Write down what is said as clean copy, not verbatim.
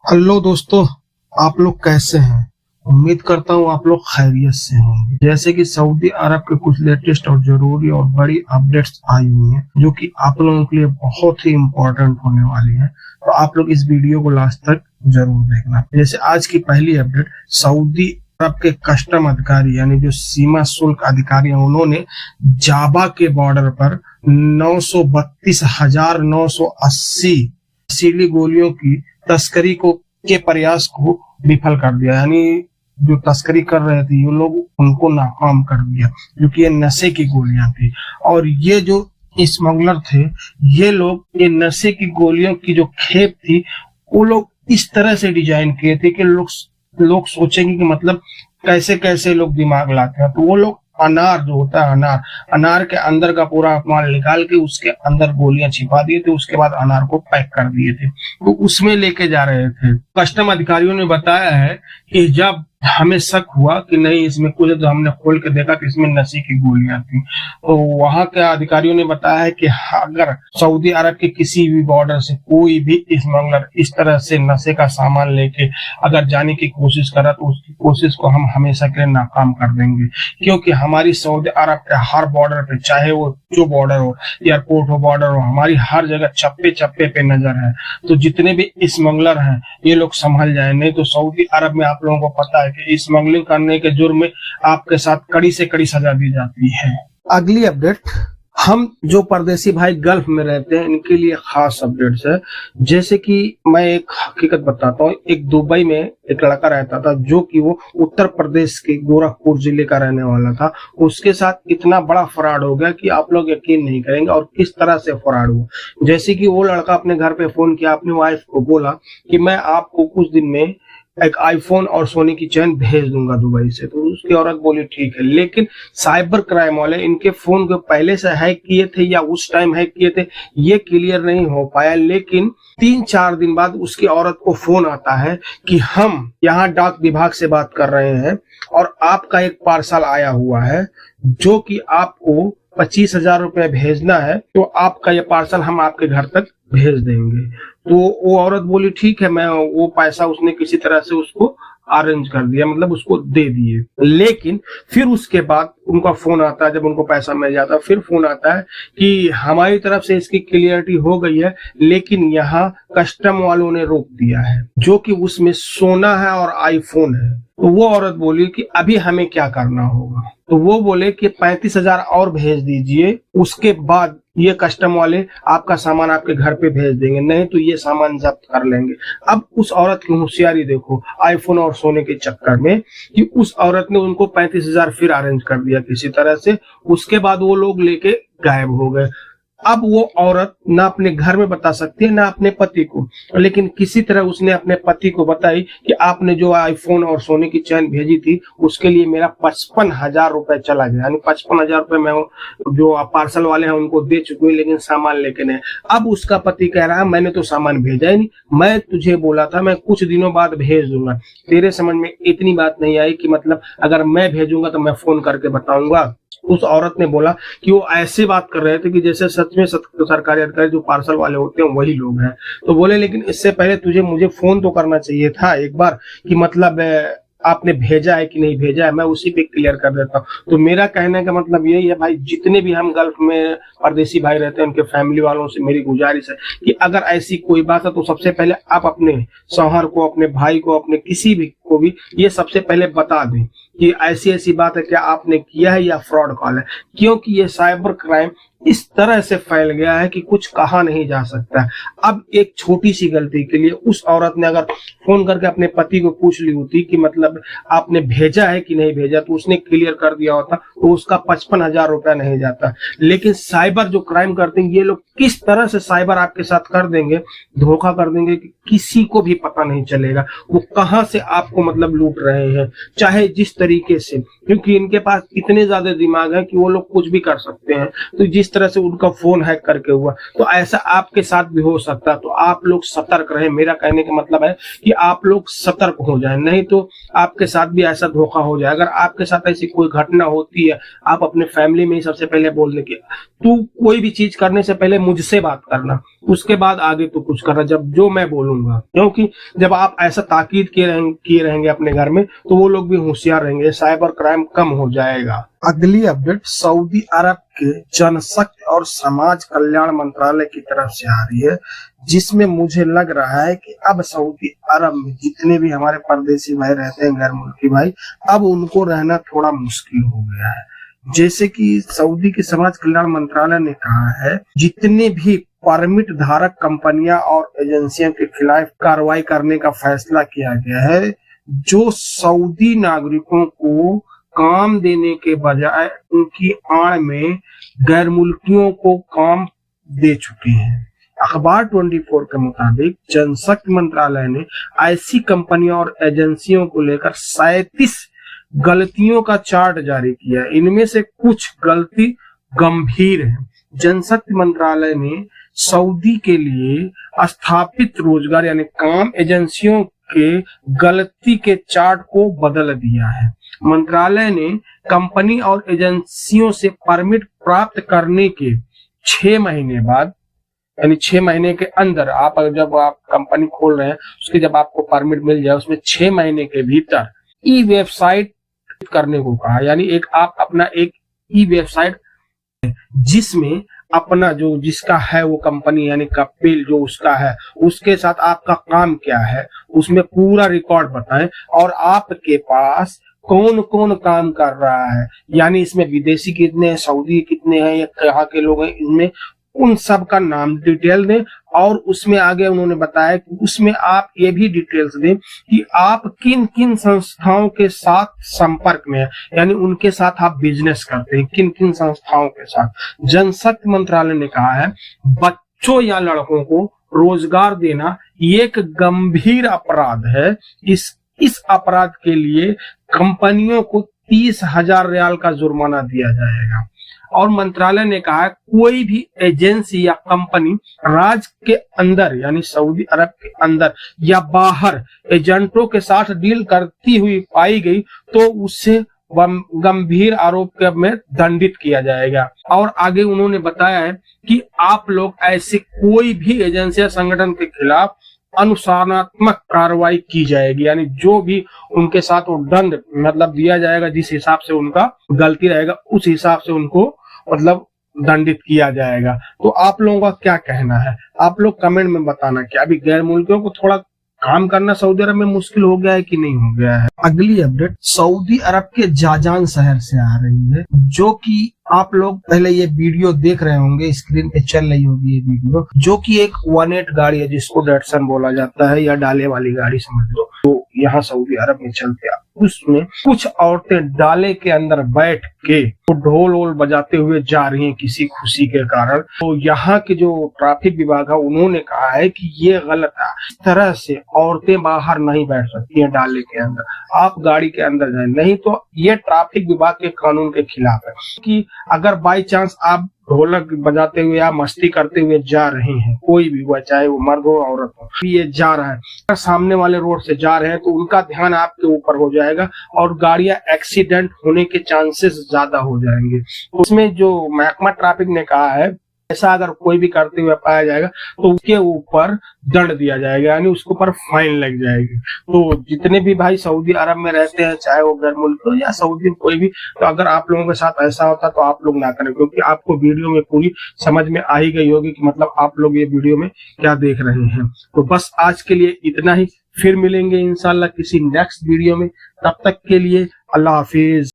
Hello दोस्तों, आप लोग कैसे हैं? उम्मीद करता हूँ आप लोग खैरियत से होंगे। जैसे कि सऊदी अरब के कुछ लेटेस्ट और जरूरी और बड़ी अपडेट्स आई हुई हैं जो कि आप लोगों के लिए बहुत ही इम्पोर्टेंट होने वाली है, तो आप लोग इस वीडियो को लास्ट तक जरूर देखना। जैसे आज की पहली अपडेट, सऊदी अरब के कस्टम अधिकारी यानी जो सीमा शुल्क अधिकारी हैं, उन्होंने जाबा के बॉर्डर पर 932,980 नशीली गोलियों की तस्करी के प्रयास को विफल कर दिया। यानी जो तस्करी कर रहे थे ये लोग, उनको नाकाम कर दिया, क्योंकि ये नशे की गोलियां थी। और ये जो स्मगलर थे, ये लोग ये नशे की गोलियों की जो खेप थी वो लोग इस तरह से डिजाइन किए थे कि लोग सोचेंगे कि मतलब कैसे कैसे लोग दिमाग लाते हैं। तो वो लोग अनार जो होता है, अनार के अंदर का पूरा माल निकाल के उसके अंदर गोलियां छिपा दिए थे, उसके बाद अनार को पैक कर दिए थे, तो उसमें लेके जा रहे थे। कस्टम अधिकारियों ने बताया है कि जब हमें शक हुआ कि नहीं इसमें कुछ, तो हमने खोल के देखा कि इसमें नशे की गोलियां थी। तो वहां के अधिकारियों ने बताया है कि अगर सऊदी अरब के किसी भी बॉर्डर से कोई भी स्मगलर इस तरह से नशे का सामान लेके अगर जाने की कोशिश करा तो उसकी कोशिश को हम हमेशा के लिए नाकाम कर देंगे, क्योंकि हमारी सऊदी अरब के हर बॉर्डर पे, चाहे वो जो बॉर्डर हो, एयरपोर्ट हो, बॉर्डर हो, हमारी हर जगह चप्पे चप्पे पे नजर है। तो जितने भी स्मगलर हैं ये लोग संभल जाए, नहीं तो सऊदी अरब में आप लोगों को पता है कि स्मगलिंग करने के जुर्म में आपके साथ कड़ी से कड़ी सजा दी जाती है। अगली अपडेट, हम जो परदेसी भाई गल्फ में रहते हैं इनके लिए खास अपडेट्स है। जैसे कि मैं एक हकीकत बताता हूँ, एक दुबई में एक लड़का रहता था जो कि वो उत्तर प्रदेश के गोरखपुर जिले का रहने वाला था। उसके साथ इतना बड़ा फ्रॉड हो गया कि आप लोग यकीन नहीं करेंगे। और किस तरह से फ्रॉड हुआ, जैसे कि वो लड़का अपने घर पे फोन किया, अपनी वाइफ को बोला कि मैं आपको कुछ दिन में एक आईफोन और सोने की चेन भेज दूंगा दुबई से। तो उसकी औरत बोली ठीक है, लेकिन साइबर क्राइम वाले इनके फोन को पहले से हैक किए थे या उस टाइम हैक किए थे ये क्लियर नहीं हो पाया। लेकिन 3-4 दिन बाद उसकी औरत को फोन आता है कि हम यहाँ डाक विभाग से बात कर रहे हैं और आपका एक पार्सल आया हुआ है जो कि आपको 25,000 रुपए भेजना है, तो आपका ये पार्सल हम आपके घर तक भेज देंगे। तो वो औरत बोली ठीक है, मैं वो पैसा उसने किसी तरह से उसको अरेंज कर दिया, मतलब उसको दे दिए। लेकिन फिर उसके बाद उनका फोन आता है, जब उनको पैसा मिल जाता है फिर फोन आता है कि हमारी तरफ से इसकी क्लियरिटी हो गई है, लेकिन यहाँ कस्टम वालों ने रोक दिया है, जो कि उसमें सोना है और आईफोन है। तो वो औरत बोली कि अभी हमें क्या करना होगा। तो वो बोले कि 35,000 और भेज दीजिए, उसके बाद ये कस्टम वाले आपका सामान आपके घर पे भेज देंगे, नहीं तो ये सामान जब्त कर लेंगे। अब उस औरत की होशियारी देखो, आईफोन और सोने के चक्कर में, कि उस औरत ने उनको 35,000 फिर अरेंज कर दिया किसी तरह से। उसके बाद वो लोग लेके गायब हो गए। अब वो औरत ना अपने घर में बता सकती है ना अपने पति को, लेकिन किसी तरह उसने अपने पति को बताई कि आपने जो आईफोन और सोने की चैन भेजी थी उसके लिए मेरा 55,000 रुपए चला गया। यानी 55,000 रुपए मैं जो पार्सल वाले हैं उनको दे चुकी हूँ, लेकिन सामान लेके नहीं। अब उसका पति कह रहा है मैंने तो सामान भेजा ही नहीं, मैं तुझे बोला था मैं कुछ दिनों बाद भेज दूंगा। तेरे समझ में इतनी बात नहीं आई कि मतलब अगर मैं भेजूंगा तो मैं फोन करके बताऊंगा। उस औरत ने बोला कि वो ऐसे बात कर रहे थे कि जैसे सच में सरकारी अधिकारी जो पार्सल वाले होते हैं वही लोग हैं। तो बोले लेकिन इससे पहले तुझे मुझे फोन तो करना चाहिए था एक बार कि मतलब आपने भेजा है कि नहीं भेजा है, मैं उसी पे क्लियर कर देता हूँ। तो मेरा कहने का मतलब यही है भाई, जितने भी हम गल्फ में परदेसी भाई रहते हैं उनके फैमिली वालों से मेरी गुजारिश है कि अगर ऐसी कोई बात है तो सबसे पहले आप अपने शौहर को, अपने भाई को, अपने किसी भी को भी ये सबसे पहले बता दें कि ऐसी ऐसी बात है, क्या आपने किया है या फ्रॉड कॉल है, क्योंकि ये साइबर क्राइम इस तरह से फैल गया है कि कुछ कहा नहीं जा सकता। अब एक छोटी सी गलती के लिए उस औरत ने अगर फोन करके अपने पति को पूछ ली होती कि मतलब आपने भेजा है कि नहीं भेजा, तो उसने क्लियर कर दिया होता तो उसका 55,000 रुपया नहीं जाता। लेकिन साइबर जो क्राइम करते हैं ये लोग किस तरह से साइबर आपके साथ कर देंगे, धोखा कर देंगे कि किसी को भी पता नहीं चलेगा वो कहां से आपको मतलब लूट रहे हैं, चाहे जिस तरीके से, क्योंकि इनके पास इतने ज्यादा दिमाग है कि वो लोग कुछ भी कर सकते हैं। तो जिस जिस तरह से उनका फोन हैक करके हुआ, तो ऐसा आपके साथ भी हो सकता है। तो आप लोग सतर्क रहें। मेरा कहने का मतलब है कि आप लोग सतर्क हो जाएं, नहीं तो आपके साथ भी ऐसा धोखा हो जाए। अगर आपके साथ ऐसी कोई घटना होती है, आप अपने फैमिली में ही सबसे पहले बोलने की, तू कोई भी चीज करने से पहले मुझसे बात करना, उसके बाद आगे तो कुछ करना जब जो मैं बोलूंगा। क्योंकि जब आप ऐसा ताकीद किए रहेंगे अपने घर में, तो वो लोग भी होशियार रहेंगे, साइबर क्राइम कम हो जाएगा। अगली अपडेट सऊदी अरब के जनशक्ति और समाज कल्याण मंत्रालय की तरफ से आ रही है, जिसमें मुझे लग रहा है कि अब सऊदी अरब में जितने भी हमारे परदेसी भाई रहते हैं, गैर मुल्की भाई, अब उनको रहना थोड़ा मुश्किल हो गया है। जैसे कि सऊदी के समाज कल्याण मंत्रालय ने कहा है, जितने भी परमिट धारक कंपनियां और एजेंसियों के खिलाफ कार्रवाई करने का फैसला किया गया है, जो सऊदी नागरिकों को काम देने के बजाय उनकी आड़ में गैर मुल्कियों को काम दे चुके हैं। अखबार 24 के मुताबिक जनशक्ति मंत्रालय ने ऐसी कंपनियों और एजेंसियों को लेकर 37 गलतियों का चार्ट जारी किया। इनमें से कुछ गलती गंभीर है। जनशक्ति मंत्रालय ने सऊदी के लिए स्थापित रोजगार यानी काम एजेंसियों के गलती के चार्ट को बदल दिया है। मंत्रालय ने कंपनी और एजेंसियों से परमिट प्राप्त करने के 6 महीने बाद, यानी 6 महीने के अंदर, जब आप कंपनी खोल रहे हैं उसके जब आपको परमिट मिल जाए, उसमें 6 महीने के भीतर ई वेबसाइट करने को कहा। यानी आप अपना एक ई वेबसाइट जिसमें अपना जो जिसका है वो कंपनी यानी कपिल जो उसका है, उसके साथ आपका काम क्या है, उसमें पूरा रिकॉर्ड बताएं और आपके पास कौन कौन काम कर रहा है, यानी इसमें विदेशी कितने हैं, सऊदी कितने हैं, या कहाँ के लोग हैं, इनमें उन सब का नाम डिटेल दें। और उसमें आगे उन्होंने बताया कि उसमें आप ये भी डिटेल्स दें कि आप किन किन संस्थाओं के साथ संपर्क में हैं, यानी उनके साथ आप बिजनेस करते हैं, किन किन संस्थाओं के साथ। जनशक्ति मंत्रालय ने कहा है, बच्चों या लड़कों को रोजगार देना एक गंभीर अपराध है। इस अपराध के लिए कंपनियों को 30,000 रियाल का जुर्माना दिया जाएगा। और मंत्रालय ने कहा कोई भी एजेंसी या कंपनी राज्य के अंदर यानी सऊदी अरब के अंदर या बाहर एजेंटों के साथ डील करती हुई पाई गई तो उससे गंभीर आरोप में दंडित किया जाएगा। और आगे उन्होंने बताया है कि आप लोग ऐसे कोई भी एजेंसी या संगठन के खिलाफ अनुशासनात्मक कार्रवाई की जाएगी, यानी जो भी उनके साथ वो दंड मतलब दिया जाएगा, जिस हिसाब से उनका गलती रहेगा उस हिसाब से उनको मतलब दंडित किया जाएगा। तो आप लोगों का क्या कहना है, आप लोग कमेंट में बताना कि अभी गैर मुल्कियों को थोड़ा काम करना सऊदी अरब में मुश्किल हो गया है कि नहीं हो गया है। अगली अपडेट सऊदी अरब के जाजान शहर से आ रही है, जो कि आप लोग पहले ये वीडियो देख रहे होंगे, स्क्रीन पे चल रही होगी ये वीडियो, जो कि एक 18 गाड़ी है जिसको डैटसन बोला जाता है या डाले वाली गाड़ी समझ लो, तो यहाँ सऊदी अरब में चलते हैं। उसमें कुछ औरतें डाले के अंदर बैठ के तो ढोल वोल बजाते हुए जा रही हैं किसी खुशी के कारण। तो यहाँ के जो ट्रैफिक विभाग है उन्होंने कहा है कि ये गलत है, इस तरह से औरतें बाहर नहीं बैठ सकती हैं डाले के अंदर, आप गाड़ी के अंदर जाए, नहीं तो ये ट्रैफिक विभाग के कानून के खिलाफ है। कि अगर बाई चांस आप ढोलक बजाते हुए या मस्ती करते हुए जा रहे हैं, कोई भी हुआ चाहे वो मर्द हो औरत हो, ये जा रहा है सामने वाले रोड से जा रहे हैं तो उनका ध्यान आपके ऊपर हो जाएगा और गाड़ियां एक्सीडेंट होने के चांसेस ज्यादा हो जाएंगे। तो उसमें जो महकमा ट्रैफिक ने कहा है ऐसा अगर कोई भी करते हुए पाया जाएगा तो उसके ऊपर दंड दिया जाएगा, यानी उसके ऊपर फाइन लग जाएगी। तो जितने भी भाई सऊदी अरब में रहते हैं, चाहे वो गैर मुल्क हो या सऊदी कोई भी, तो अगर आप लोगों के साथ ऐसा होता तो आप लोग ना करें, क्योंकि आपको वीडियो में पूरी समझ में आ ही गई होगी कि मतलब आप लोग ये वीडियो में क्या देख रहे हैं। तो बस आज के लिए इतना ही, फिर मिलेंगे इंशाल्लाह किसी नेक्स्ट वीडियो में, तब तक के लिए अल्लाह हाफिज।